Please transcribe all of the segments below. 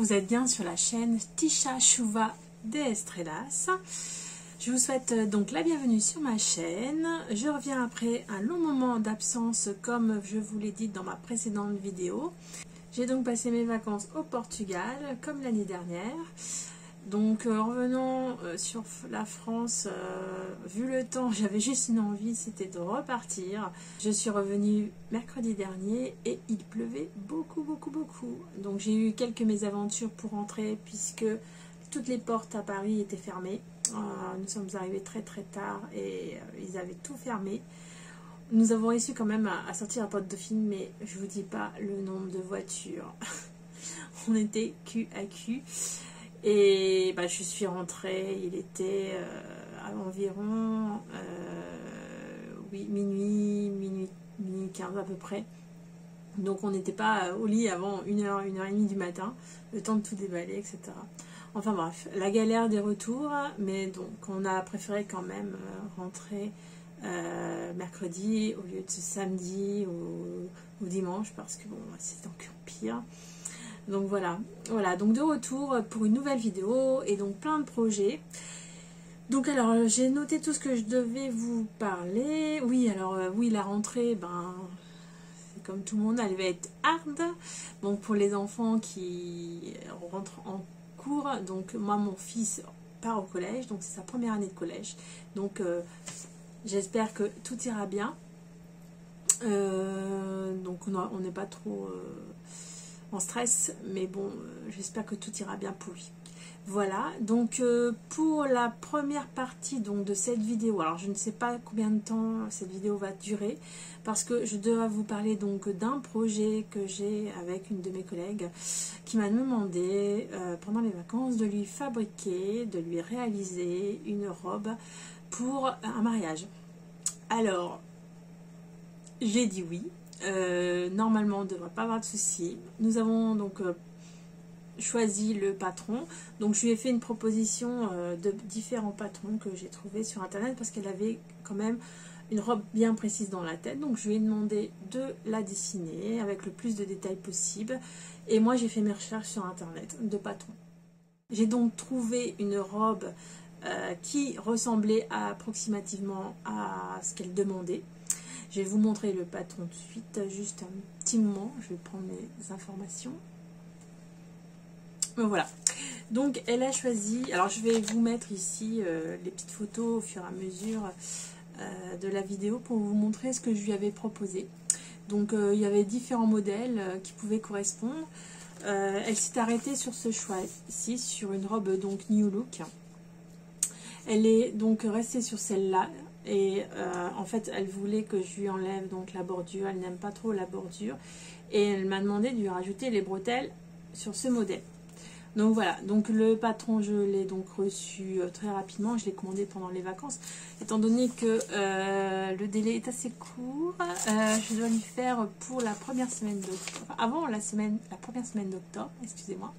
vous êtes bien sur la chaîne Tisha Chouva des Estrellas. Je vous souhaite donc la bienvenue sur ma chaîne. Je reviens après un long moment d'absence comme je vous l'ai dit dans ma précédente vidéo. J'ai donc passé mes vacances au Portugal comme l'année dernière. Donc en revenant sur la France, vu le temps, j'avais juste une envie, c'était de repartir. Je suis revenue mercredi dernier et il pleuvait beaucoup. Donc j'ai eu quelques mésaventures pour rentrer puisque toutes les portes à Paris étaient fermées. Nous sommes arrivés très tard et ils avaient tout fermé. Nous avons réussi quand même à sortir à Porte-Dauphine, mais je vous dis pas le nombre de voitures. On était cul à cul. Et bah, je suis rentrée, il était à environ minuit 15 à peu près. Donc on n'était pas au lit avant 1h30 du matin, le temps de tout déballer, etc. Enfin bref, la galère des retours, mais donc on a préféré quand même rentrer mercredi au lieu de samedi ou dimanche, parce que bon, c'est encore pire. Donc voilà, donc de retour pour une nouvelle vidéo et donc plein de projets. Donc alors j'ai noté tout ce que je devais vous parler. Oui, alors oui, la rentrée, ben c'est comme tout le monde, elle va être hard. Donc pour les enfants qui rentrent en cours, donc moi mon fils part au collège, donc c'est sa première année de collège. Donc j'espère que tout ira bien. Donc on n'est pas trop en stress, mais bon, j'espère que tout ira bien pour lui. Voilà, donc pour la première partie donc, de cette vidéo, alors je ne sais pas combien de temps cette vidéo va durer, parce que je dois vous parler donc d'un projet que j'ai avec une de mes collègues qui m'a demandé pendant les vacances de lui fabriquer, de lui réaliser une robe pour un mariage. Alors, j'ai dit oui. Normalement on ne devrait pas avoir de soucis. Nous avons donc choisi le patron, donc je lui ai fait une proposition de différents patrons que j'ai trouvé sur internet parce qu'elle avait quand même une robe bien précise dans la tête, donc je lui ai demandé de la dessiner avec le plus de détails possible et moi j'ai fait mes recherches sur internet de patrons. J'ai donc trouvé une robe qui ressemblait approximativement à ce qu'elle demandait. Je vais vous montrer le patron tout de suite, juste un petit moment, je vais prendre mes informations. Voilà, donc elle a choisi, alors je vais vous mettre ici les petites photos au fur et à mesure de la vidéo pour vous montrer ce que je lui avais proposé. Donc il y avait différents modèles qui pouvaient correspondre. Elle s'est arrêtée sur ce choix ici, sur une robe donc New Look. Elle est donc restée sur celle-là. Et en fait elle voulait que je lui enlève donc la bordure, elle n'aime pas trop la bordure et elle m'a demandé de lui rajouter les bretelles sur ce modèle. Donc voilà, donc le patron je l'ai donc reçu très rapidement, je l'ai commandé pendant les vacances étant donné que le délai est assez court. Je dois lui faire pour la première semaine d'octobre, avant la première semaine d'octobre, excusez-moi.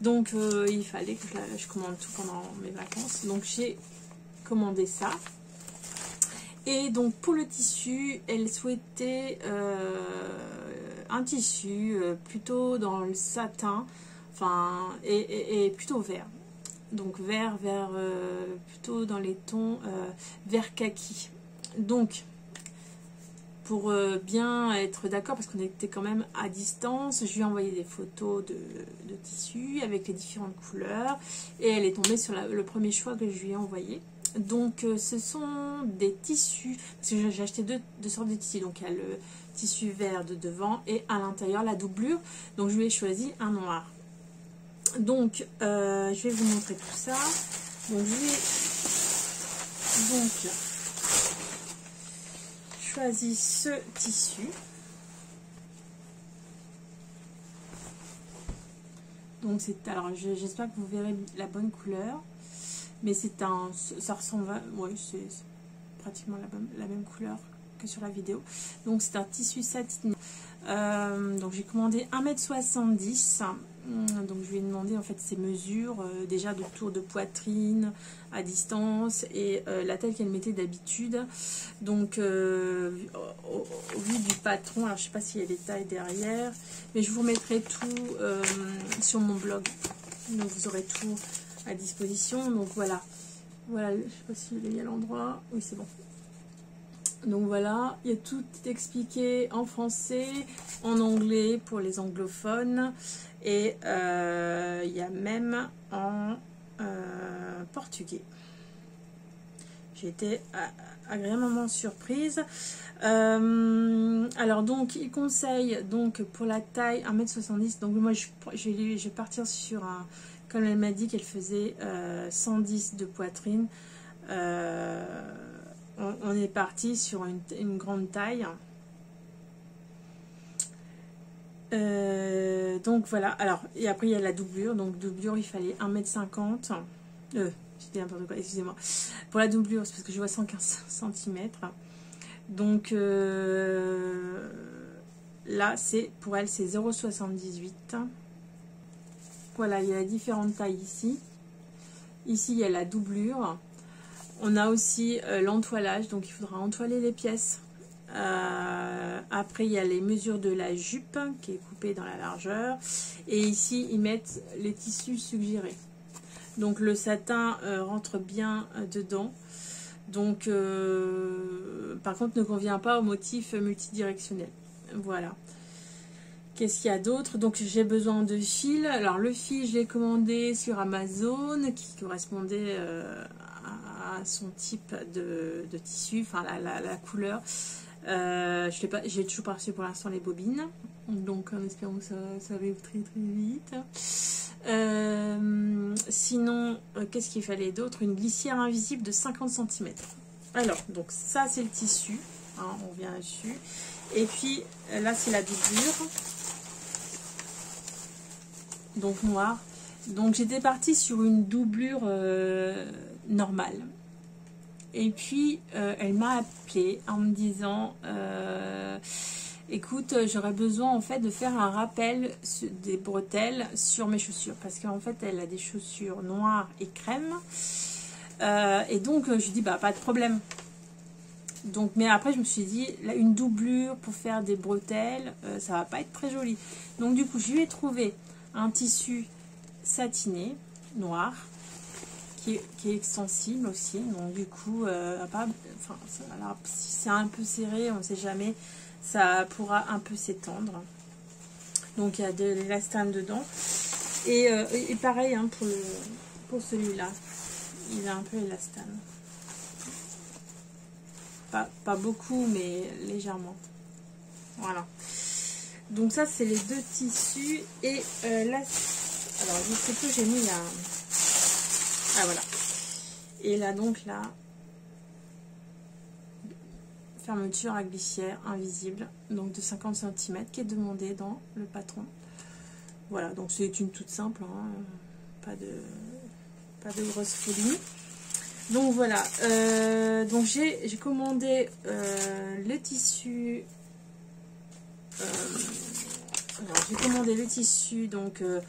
Donc il fallait que je commande tout pendant mes vacances, donc j'ai commandé ça. Et donc pour le tissu, elle souhaitait un tissu plutôt dans le satin, enfin et plutôt vert. Donc vert plutôt dans les tons vert kaki. Donc pour bien être d'accord, parce qu'on était quand même à distance, je lui ai envoyé des photos de tissu avec les différentes couleurs et elle est tombée sur le premier choix que je lui ai envoyé. Donc ce sont des tissus, parce que j'ai acheté deux sortes de tissus, donc il y a le tissu vert de devant et à l'intérieur la doublure, donc je lui ai choisi un noir. Donc je vais vous montrer tout ça. Donc j'ai donc choisi ce tissu. Donc c'est, alors j'espère que vous verrez la bonne couleur. Mais c'est un, ça ressemble, ouais, c'est pratiquement la même couleur que sur la vidéo. Donc c'est un tissu satiné. Donc j'ai commandé 1,70 m. Donc je lui ai demandé en fait ses mesures, déjà de tour de poitrine à distance et la taille qu'elle mettait d'habitude. Donc au vu du patron, alors je sais pas s'il y a des tailles derrière, mais je vous mettrai tout sur mon blog. Donc vous aurez tout à disposition. Donc voilà. Voilà, je sais pas s'il est à l'endroit. Oui, c'est bon. Donc voilà, il y a tout expliqué en français, en anglais pour les anglophones et il y a même en portugais. J'ai été agréablement surprise. Alors donc, il conseille donc pour la taille 1m70. Donc moi, je vais partir sur un... Comme elle m'a dit qu'elle faisait 110 de poitrine. On est parti sur une grande taille. Donc voilà. Alors, et après il y a la doublure. Donc doublure, il fallait 1m50. C'était n'importe quoi, excusez-moi. Pour la doublure, c'est parce que je vois 115 cm. Donc là, c'est pour elle, c'est 0,78. Voilà, il y a différentes tailles ici. Ici, il y a la doublure. On a aussi l'entoilage, donc il faudra entoiler les pièces. Après, il y a les mesures de la jupe qui est coupée dans la largeur. Et ici, ils mettent les tissus suggérés. Donc le satin rentre bien dedans. Donc, par contre, ne convient pas au motif multidirectionnel. Voilà. Qu'est-ce qu'il y a d'autre? Donc j'ai besoin de fil. Alors le fil, je l'ai commandé sur Amazon qui correspondait à son type de tissu, enfin la couleur. J'ai toujours pas reçu pour l'instant les bobines. Donc en espérant que ça arrive très très vite. Sinon, qu'est-ce qu'il fallait d'autre? Une glissière invisible de 50 cm. Alors, donc ça c'est le tissu. Hein, on revient dessus. Et puis là c'est la doublure. Donc noir. Donc j'étais partie sur une doublure normale. Et puis elle m'a appelé en me disant écoute, j'aurais besoin en fait de faire un rappel des bretelles sur mes chaussures. Parce qu'en fait elle a des chaussures noires et crème. Et donc je lui dis bah pas de problème. Donc, mais après je me suis dit là, une doublure pour faire des bretelles, ça va pas être très joli. Donc du coup je lui ai trouvé un tissu satiné noir qui est extensible aussi. Donc du coup, si c'est un peu serré, on ne sait jamais, ça pourra un peu s'étendre. Donc il y a de l'élastane dedans. Et pareil hein, pour celui-là, il a un peu élastane. Pas beaucoup, mais légèrement. Voilà. Donc ça c'est les deux tissus et là alors je sais plus, j'ai mis la voilà, et là donc là fermeture à glissière invisible donc de 50 cm qui est demandée dans le patron. Voilà, donc c'est une toute simple hein, pas de grosse folie. Donc voilà, donc j'ai commandé le tissu. Alors j'ai commandé le tissu, donc le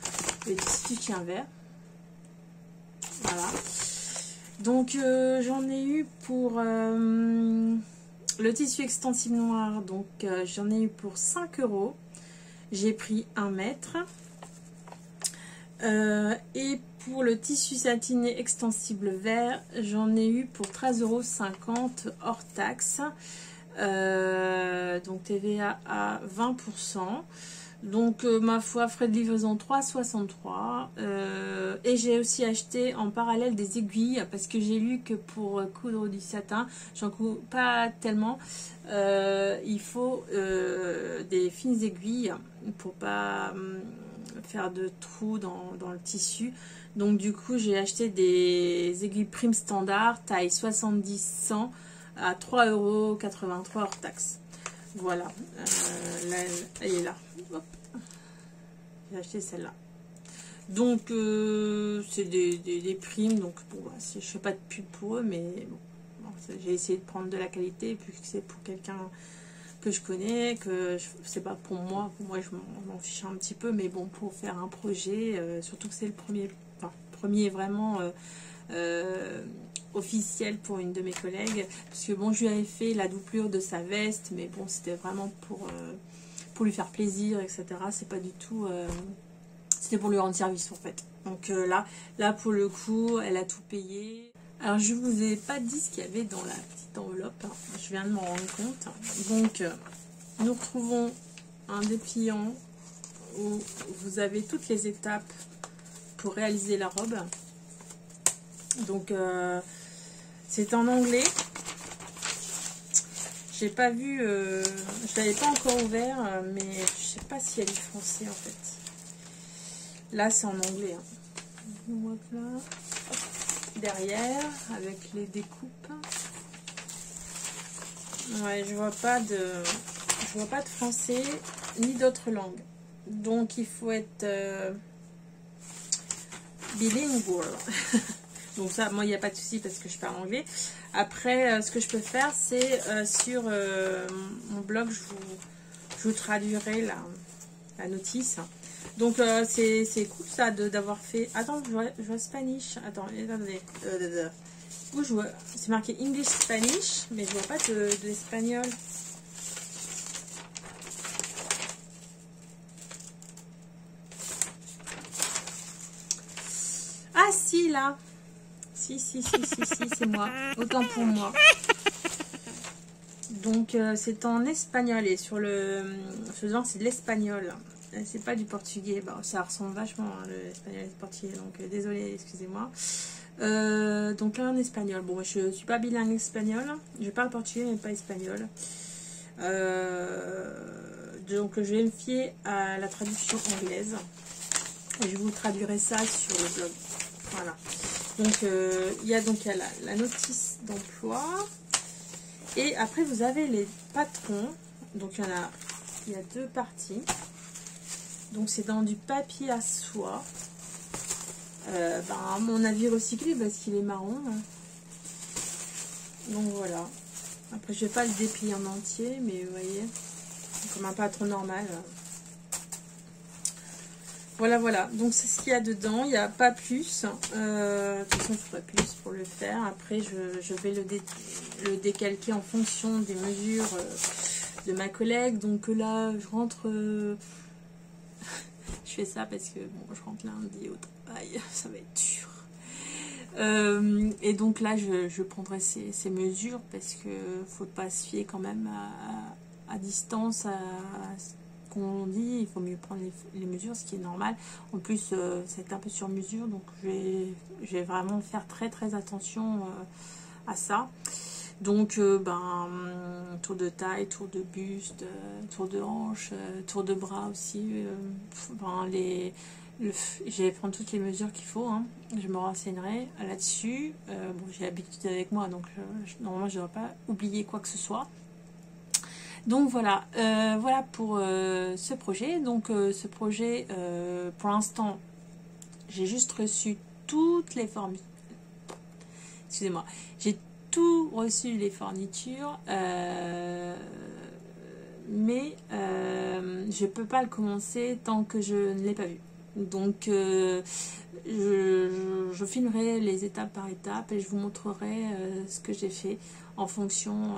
tissu chien vert. Voilà. Donc j'en ai eu pour le tissu extensible noir, donc j'en ai eu pour 5 €. J'ai pris 1 mètre. Et pour le tissu satiné extensible vert, j'en ai eu pour 13,50 € hors taxe. Donc TVA à 20%. Donc ma foi, frais de livraison 3,63 €. Et j'ai aussi acheté en parallèle des aiguilles parce que j'ai lu que pour coudre du satin, j'en couds pas tellement. Il faut des fines aiguilles pour pas faire de trous dans le tissu. Donc du coup j'ai acheté des aiguilles prime standard taille 70-100 à 3,83 € hors taxe. Voilà, là, elle est là. J'ai acheté celle-là. Donc c'est des primes, donc bon, bah, je fais pas de pub pour eux, mais bon, j'ai essayé de prendre de la qualité, puis que c'est pour quelqu'un que je connais, que c'est pas pour moi je m'en fiche un petit peu, mais bon, pour faire un projet, surtout que c'est le premier, enfin, premier vraiment officiel pour une de mes collègues, parce que bon, je lui avais fait la doublure de sa veste, mais bon, c'était vraiment pour lui faire plaisir, etc. C'est pas du tout, c'était pour lui rendre service en fait. Donc là pour le coup, elle a tout payé. Alors je vous ai pas dit ce qu'il y avait dans la petite enveloppe, hein. Je viens de m'en rendre compte. Donc nous retrouvons un dépliant où vous avez toutes les étapes pour réaliser la robe. Donc c'est en anglais. J'ai pas vu, je l'avais pas encore ouvert, mais je sais pas si elle est français en fait. Là c'est en anglais, hein. Donc là, derrière avec les découpes. Ouais, je vois pas de français ni d'autres langues. Donc il faut être bilingual. Donc ça, moi il n'y a pas de souci parce que je parle anglais. Après, ce que je peux faire, c'est sur mon blog, je vous traduirai la notice. Donc c'est cool ça d'avoir fait. Attends, je vois Spanish. Attendez. Où je vois, c'est marqué English Spanish, mais je vois pas de l'espagnol. Ah si, là. Si, c'est moi. Autant pour moi. Donc c'est en espagnol et sur le faisant c'est de l'espagnol. C'est pas du portugais. Bon, ça ressemble vachement hein, l'espagnol et le portugais. Donc désolé, excusez-moi. Donc là en espagnol. Bon, je suis pas bilingue espagnol. Je parle portugais mais pas espagnol. Donc je vais me fier à la traduction anglaise. Et je vous traduirai ça sur le blog. Voilà. Donc il y a donc la notice d'emploi. Et après vous avez les patrons. Donc il y a deux parties. Donc c'est dans du papier à soie. À mon avis recyclé parce qu'il est marron. Hein. Donc voilà. Après je vais pas le déplier en entier, mais vous voyez, comme un patron normal. Voilà. Donc c'est ce qu'il y a dedans. Il n'y a pas plus. De toute façon, il faudrait plus pour le faire. Après, je vais le décalquer en fonction des mesures de ma collègue. Donc là, je rentre... je fais ça parce que bon, je rentre lundi au travail. Ça va être dur. Et donc là, je prendrai ces mesures parce que faut pas se fier quand même à distance à qu'on dit. Il faut mieux prendre les mesures, ce qui est normal. En plus, c'est un peu sur mesure, donc je vais vraiment faire très attention à ça. Donc, tour de taille, tour de buste, tour de hanche, tour de bras aussi. Je vais prendre toutes les mesures qu'il faut. Hein. Je me renseignerai là-dessus. Bon, j'ai l'habitude avec moi, donc normalement, je ne devrais pas oublier quoi que ce soit. Donc voilà, voilà pour ce projet. Donc ce projet, pour l'instant, j'ai juste reçu toutes les fournitures. Excusez-moi, j'ai tout reçu les fournitures, mais je peux pas le commencer tant que je ne l'ai pas vu. Donc je filmerai les étapes par étape et je vous montrerai ce que j'ai fait en fonction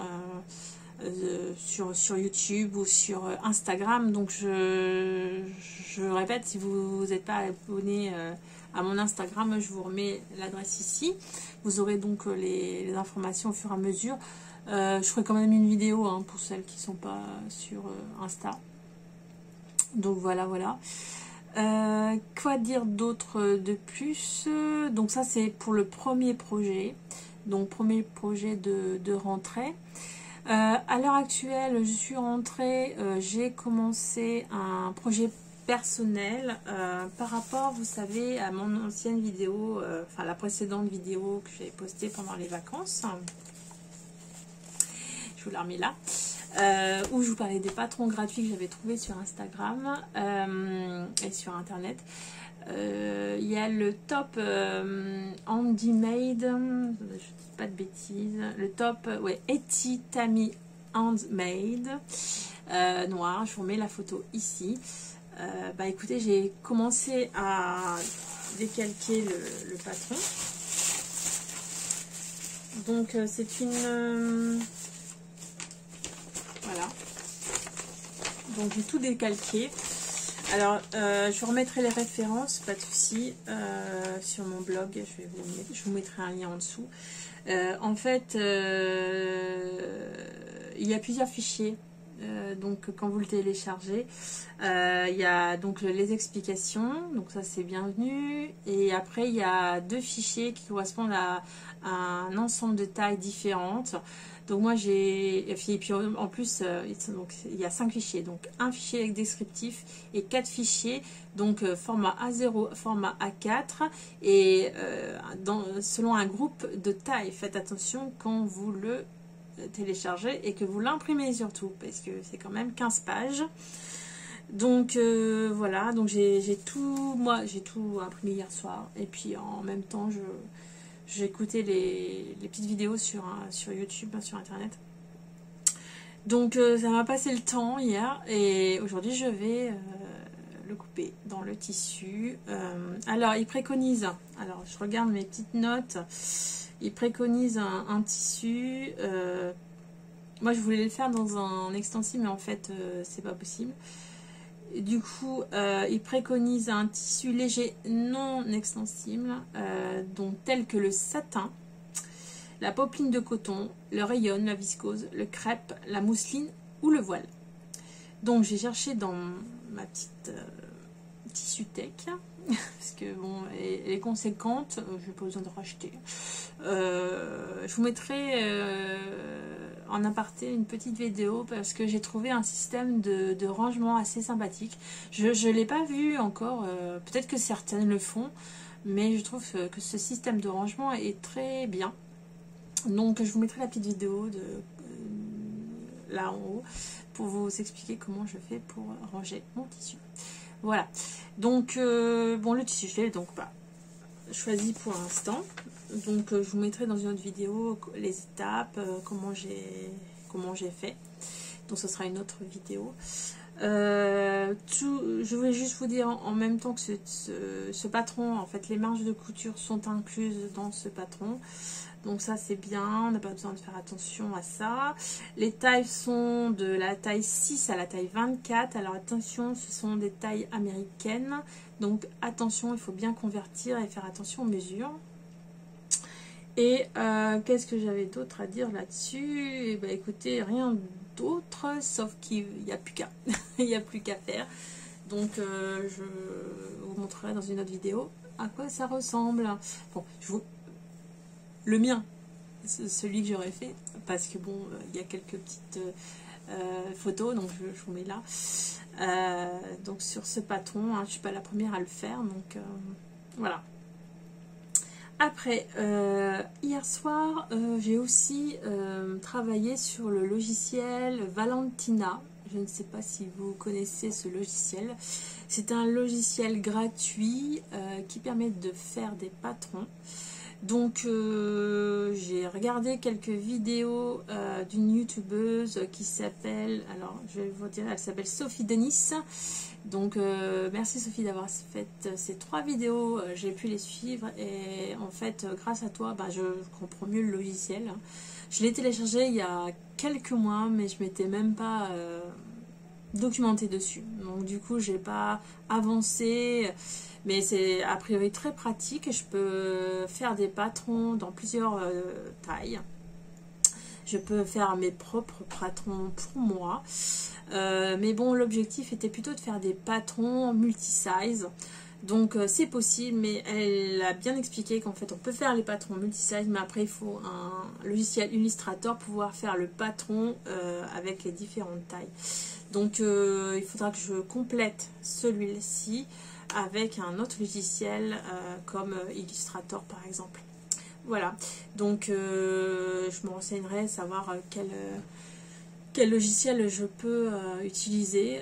sur YouTube ou sur Instagram. Donc je répète, si vous n'êtes pas abonné à mon Instagram, je vous remets l'adresse ici. Vous aurez donc les informations au fur et à mesure. Je ferai quand même une vidéo hein, pour celles qui ne sont pas sur Insta. Donc voilà. Quoi dire d'autre de plus? Donc ça c'est pour le premier projet. Donc premier projet de rentrée. À l'heure actuelle, je suis rentrée, j'ai commencé un projet personnel par rapport, vous savez, à mon ancienne vidéo, enfin la précédente vidéo que j'avais postée pendant les vacances. Je vous la remets là. Où je vous parlais des patrons gratuits que j'avais trouvés sur Instagram et sur Internet. Il y a le top Handmade, je dis pas de bêtises, le top Eti Tami Handmade noir. Je vous mets la photo ici. Bah écoutez, j'ai commencé à décalquer le patron. Donc c'est une... voilà. Donc j'ai tout décalqué. Alors je vous remettrai les références, pas de souci, sur mon blog. Je vous mettrai un lien en dessous. En fait, il y a plusieurs fichiers. Donc quand vous le téléchargez, il y a donc les explications, donc ça c'est bienvenu, et après il y a 2 fichiers qui correspondent à un ensemble de tailles différentes. Donc moi j'ai, et puis en plus donc, il y a 5 fichiers, donc un fichier avec descriptif et 4 fichiers, donc format A0, format A4, et selon un groupe de taille. Faites attention quand vous le télécharger et que vous l'imprimez surtout, parce que c'est quand même 15 pages. Donc voilà, donc j'ai tout imprimé hier soir, et puis en même temps j'ai écouté les petites vidéos sur YouTube, sur internet. Donc ça m'a passé le temps hier, et aujourd'hui je vais le couper dans le tissu. Alors il préconise, alors je regarde mes petites notes. Il préconise un tissu. Moi, je voulais le faire dans un extensible, mais en fait, c'est pas possible. Et du coup, il préconise un tissu léger non extensible, donc tel que le satin, la popeline de coton, le rayon, la viscose, le crêpe, la mousseline ou le voile. Donc, j'ai cherché dans ma petite tissu tech. Parce que bon, elle est conséquente, je n'ai pas besoin de racheter. Je vous mettrai en aparté une petite vidéo, parce que j'ai trouvé un système de rangement assez sympathique. Je ne l'ai pas vu encore, peut-être que certaines le font, mais je trouve que ce système de rangement est très bien. Donc je vous mettrai la petite vidéo là en haut pour vous expliquer comment je fais pour ranger mon tissu. Voilà, donc bon, le tissu je l'ai donc pas choisi pour l'instant, donc je vous mettrai dans une autre vidéo les étapes, comment j'ai fait, donc ce sera une autre vidéo. Je voulais juste vous dire en même temps que ce patron, en fait les marges de couture sont incluses dans ce patron. Donc ça c'est bien, on n'a pas besoin de faire attention à ça. Les tailles sont de la taille 6 à la taille 24. Alors attention, ce sont des tailles américaines. Donc attention, il faut bien convertir et faire attention aux mesures. Et qu'est-ce que j'avais d'autre à dire là-dessus? Eh ben, écoutez, rien d'autre, sauf qu'il n'y a plus qu'à. Il n'y a plus qu'à faire. Donc je vous montrerai dans une autre vidéo à quoi ça ressemble. Bon, le mien, celui que j'aurais fait, parce que bon, il y a quelques petites photos, donc je vous mets là. Donc sur ce patron, hein, je ne suis pas la première à le faire, donc voilà. Après, hier soir, j'ai aussi travaillé sur le logiciel Valentina. Je ne sais pas si vous connaissez ce logiciel. C'est un logiciel gratuit qui permet de faire des patrons. Donc j'ai regardé quelques vidéos d'une youtubeuse qui s'appelle, alors je vais vous dire, elle s'appelle Sophie Denis. Donc merci Sophie d'avoir fait ces 3 vidéos, j'ai pu les suivre, et en fait grâce à toi je comprends mieux le logiciel. Je l'ai téléchargé il y a quelques mois, mais je m'étais même pas documentée dessus, donc du coup j'ai pas avancé. Mais c'est a priori très pratique, et je peux faire des patrons dans plusieurs tailles. Je peux faire mes propres patrons pour moi. Mais bon, l'objectif était plutôt de faire des patrons multi-size. Donc c'est possible, mais elle a bien expliqué qu'en fait on peut faire les patrons multi-size, mais après il faut un logiciel Illustrator pour pouvoir faire le patron avec les différentes tailles. Donc il faudra que je complète celui-ci avec un autre logiciel comme Illustrator par exemple. Voilà, donc je me renseignerai savoir quel logiciel je peux utiliser.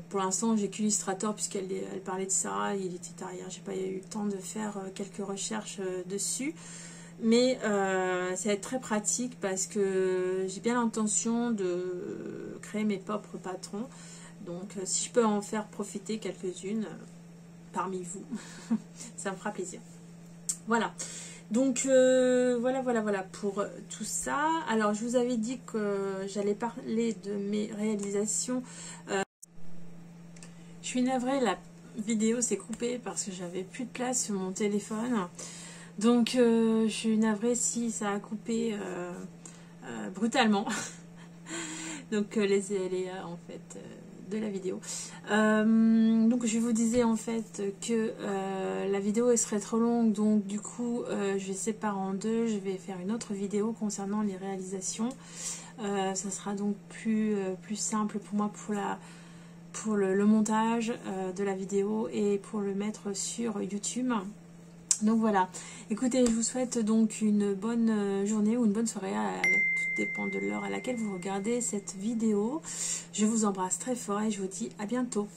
Pour l'instant j'ai qu'Illustrator, puisqu'elle parlait de ça, il était derrière, j'ai pas eu le temps de faire quelques recherches dessus. Mais ça va être très pratique parce que j'ai bien l'intention de créer mes propres patrons. Donc si je peux en faire profiter quelques-unes parmi vous, ça me fera plaisir. Voilà. Donc voilà pour tout ça. Alors je vous avais dit que j'allais parler de mes réalisations. Je suis navrée, la vidéo s'est coupée parce que j'avais plus de place sur mon téléphone. Donc je suis navrée si ça a coupé brutalement. Donc les aléas en fait de la vidéo. Donc je vous disais en fait que la vidéo elle serait trop longue, donc du coup je vais séparer en deux. Je vais faire une autre vidéo concernant les réalisations. Ça sera donc plus simple pour moi pour le montage de la vidéo et pour le mettre sur YouTube. Donc voilà, écoutez, je vous souhaite donc une bonne journée ou une bonne soirée, tout dépend de l'heure à laquelle vous regardez cette vidéo. Je vous embrasse très fort et je vous dis à bientôt.